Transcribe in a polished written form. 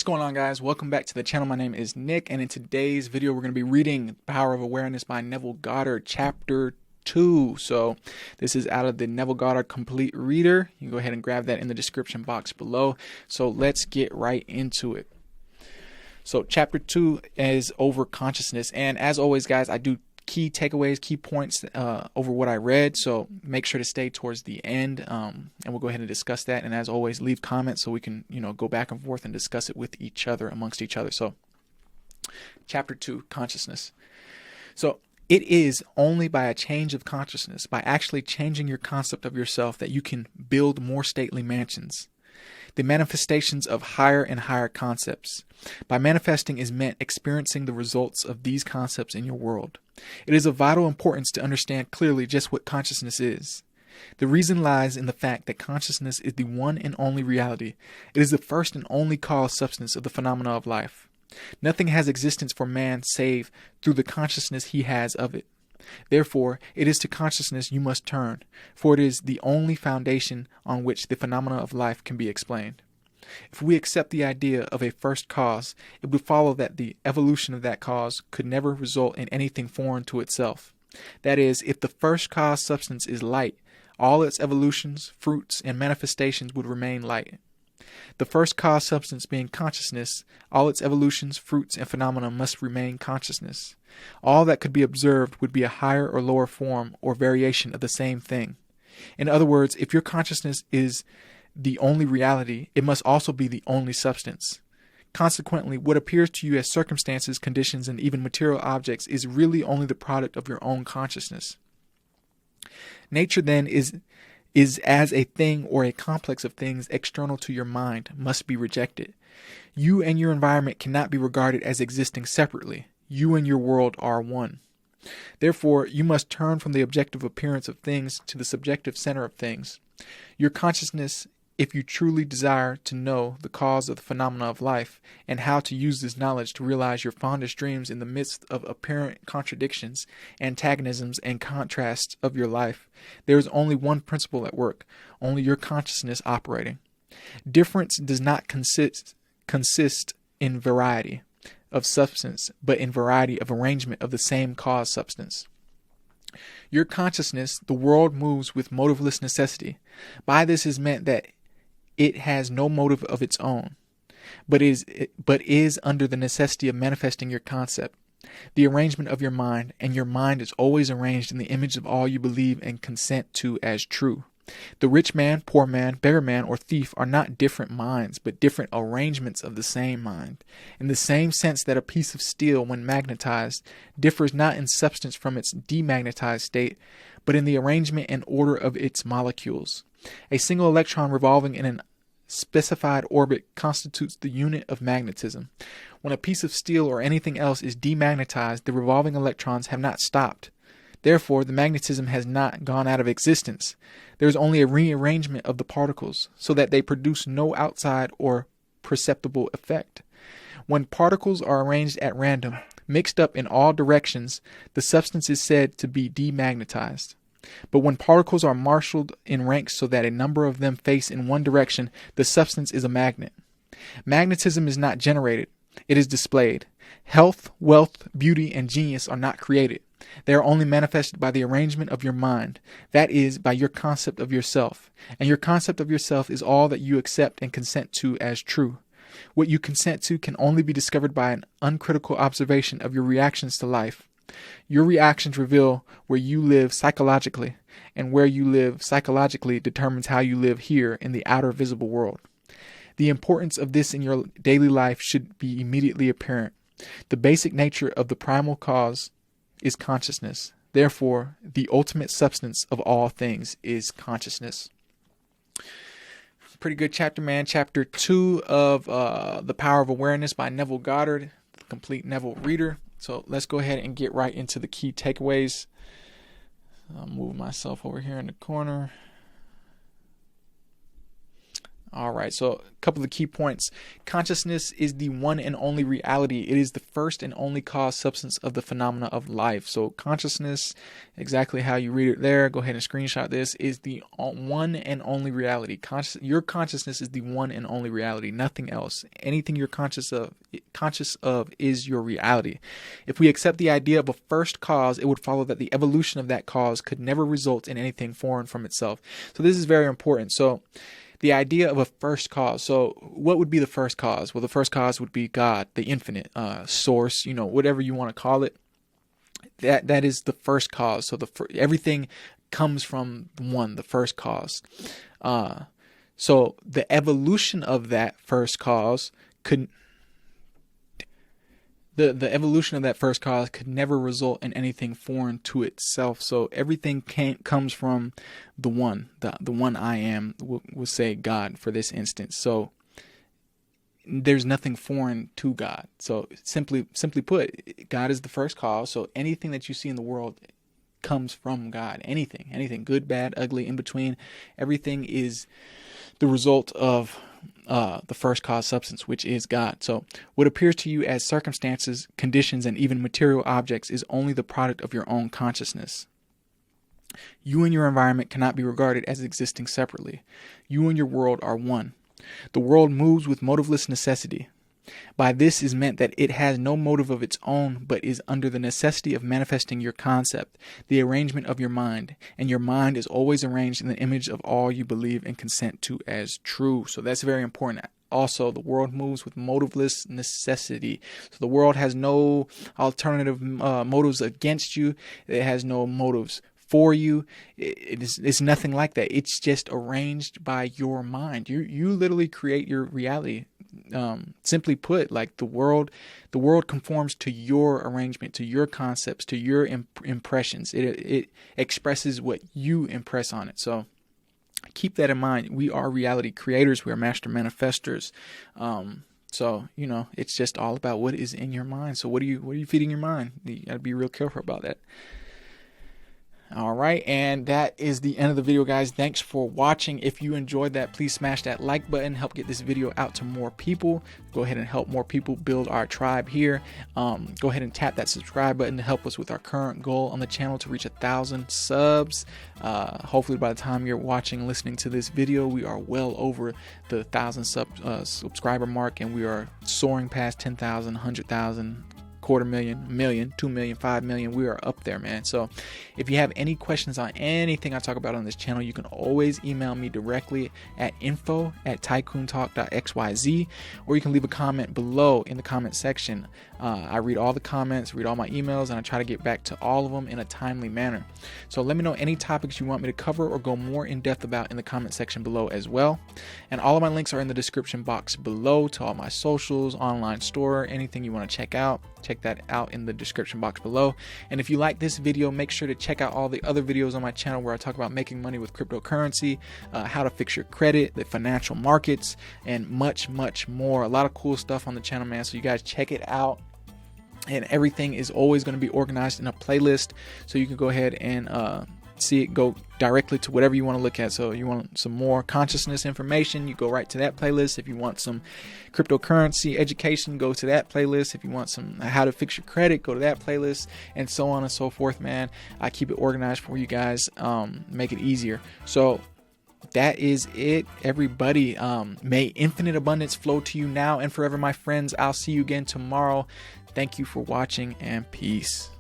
What's going on, guys? Welcome back to the channel. My name is Nick, and in today's video we're going to be reading Power of Awareness by Neville Goddard, chapter 2. So this is out of the Neville Goddard Complete Reader. You can go ahead and grab that in the description box below. So let's get right into it. So chapter 2 is over consciousness, and as always, guys, I do key takeaways, key points over what I read, so make sure to stay towards the end, and we'll go ahead and discuss that. And as always, leave comments so we can go back and forth and discuss it with each other, amongst each other. So chapter 2, consciousness. So it is only by a change of consciousness, by actually changing your concept of yourself, that you can build more stately mansions, the manifestations of higher and higher concepts. By manifesting is meant experiencing the results of these concepts in your world. It is of vital importance to understand clearly just what consciousness is. The reason lies in the fact that consciousness is the one and only reality. It is the first and only cause substance of the phenomena of life. Nothing has existence for man save through the consciousness he has of it. Therefore, it is to consciousness you must turn, for it is the only foundation on which the phenomena of life can be explained. If we accept the idea of a first cause, it would follow that the evolution of that cause could never result in anything foreign to itself. That is, if the first cause substance is light, all its evolutions, fruits, and manifestations would remain light. The first cause substance being consciousness, all its evolutions, fruits, and phenomena must remain consciousness. All that could be observed would be a higher or lower form or variation of the same thing. In other words, if your consciousness is the only reality, it must also be the only substance. Consequently, what appears to you as circumstances, conditions, and even material objects is really only the product of your own consciousness. Nature, then, is as a thing or a complex of things external to your mind, must be rejected. You and your environment cannot be regarded as existing separately. You and your world are one. Therefore, you must turn from the objective appearance of things to the subjective center of things. Your consciousness, if you truly desire to know the cause of the phenomena of life and how to use this knowledge to realize your fondest dreams in the midst of apparent contradictions, antagonisms, and contrasts of your life, there is only one principle at work, only your consciousness operating. Difference does not consist in variety of substance, but in variety of arrangement of the same cause substance. Your consciousness, the world, moves with motiveless necessity. By this is meant that it has no motive of its own, but is under the necessity of manifesting your concept, the arrangement of your mind, and your mind is always arranged in the image of all you believe and consent to as true. The rich man, poor man, beggar man, or thief are not different minds, but different arrangements of the same mind, in the same sense that a piece of steel, when magnetized, differs not in substance from its demagnetized state, but in the arrangement and order of its molecules. A single electron revolving in an specified orbit constitutes the unit of magnetism. When a piece of steel or anything else is demagnetized, the revolving electrons have not stopped. Therefore, the magnetism has not gone out of existence. There is only a rearrangement of the particles, so that they produce no outside or perceptible effect. When particles are arranged at random, mixed up in all directions, the substance is said to be demagnetized. But when particles are marshaled in ranks so that a number of them face in one direction, the substance is a magnet. Magnetism is not generated, it is displayed. Health, wealth, beauty, and genius are not created. They are only manifested by the arrangement of your mind, that is, by your concept of yourself. And your concept of yourself is all that you accept and consent to as true. What you consent to can only be discovered by an uncritical observation of your reactions to life. Your reactions reveal where you live psychologically, and where you live psychologically determines how you live here in the outer visible world. The importance of this in your daily life should be immediately apparent. The basic nature of the primal cause is consciousness. Therefore, the ultimate substance of all things is consciousness. Pretty good chapter, man. Chapter 2 of The Power of Awareness by Neville Goddard, the complete Neville reader. So let's go ahead and get right into the key takeaways. I'll move myself over here in the corner. All right, so a couple of key points. Consciousness is the one and only reality. It is the first and only cause substance of the phenomena of life. So consciousness, exactly how you read it there, go ahead and screenshot this, is the one and only reality. Your consciousness is the one and only reality, nothing else. Anything you're conscious of is your reality. If we accept the idea of a first cause, it would follow that the evolution of that cause could never result in anything foreign from itself. So this is very important. So the idea of a first cause. So what would be the first cause? Well, the first cause would be God, the infinite source, whatever you want to call it. That is the first cause. So everything comes from one, the first cause. So the evolution of that first cause could the evolution of that first cause could never result in anything foreign to itself. So everything comes from the one I am, we'll say God for this instance. So there's nothing foreign to God. So simply put, God is the first cause. So anything that you see in the world comes from God. Anything, good, bad, ugly, in between, everything is the result of the first cause substance, which is God. So what appears to you as circumstances, conditions, and even material objects is only the product of your own consciousness. You and your environment cannot be regarded as existing separately. You and your world are one. The world moves with motiveless necessity. By this is meant that it has no motive of its own, but is under the necessity of manifesting your concept, the arrangement of your mind, and your mind is always arranged in the image of all you believe and consent to as true. So that's very important. Also, the world moves with motiveless necessity. So the world has no alternative motives against you. It has no motives for you. It's nothing like that. It's just arranged by your mind. You literally create your reality. Simply put, like the world conforms to your arrangement, to your concepts, to your impressions. It expresses what you impress on it. So keep that in mind. We are reality creators. We are master manifestors. So it's just all about what is in your mind. So what are you feeding your mind? You gotta be real careful about that. All right, and that is the end of the video, guys. Thanks for watching. If you enjoyed that, please smash that like button, help get this video out to more people. Go ahead and help more people build our tribe here. Go ahead and tap that subscribe button to help us with our current goal on the channel to reach 1,000 subs. Hopefully by the time you're watching and listening to this video, we are well over the 1,000 subscriber mark, and we are soaring past 10,000, 100,000, 250,000, million, 2 million, 5 million. We are up there, man. So if you have any questions on anything I talk about on this channel, you can always email me directly at info@tycoontalk.xyz, or you can leave a comment below in the comment section. I read all the comments, read all my emails, and I try to get back to all of them in a timely manner. So let me know any topics you want me to cover or go more in depth about in the comment section below as well. And all of my links are in the description box below to all my socials, online store, anything you want to check out. Check that out in the description box below. And if you like this video, make sure to check out all the other videos on my channel where I talk about making money with cryptocurrency, how to fix your credit, the financial markets, and much, much more. A lot of cool stuff on the channel, man. So you guys check it out. And everything is always going to be organized in a playlist, so you can go ahead and see it go directly to whatever you want to look at. So you want some more consciousness information, you go right to that playlist. If you want some cryptocurrency education, go to that playlist. If you want some how to fix your credit, go to that playlist, and so on and so forth, man. I keep it organized for you guys, make it easier. So that is it, everybody. May infinite abundance flow to you now and forever, my friends. I'll see you again tomorrow. Thank you for watching, and peace.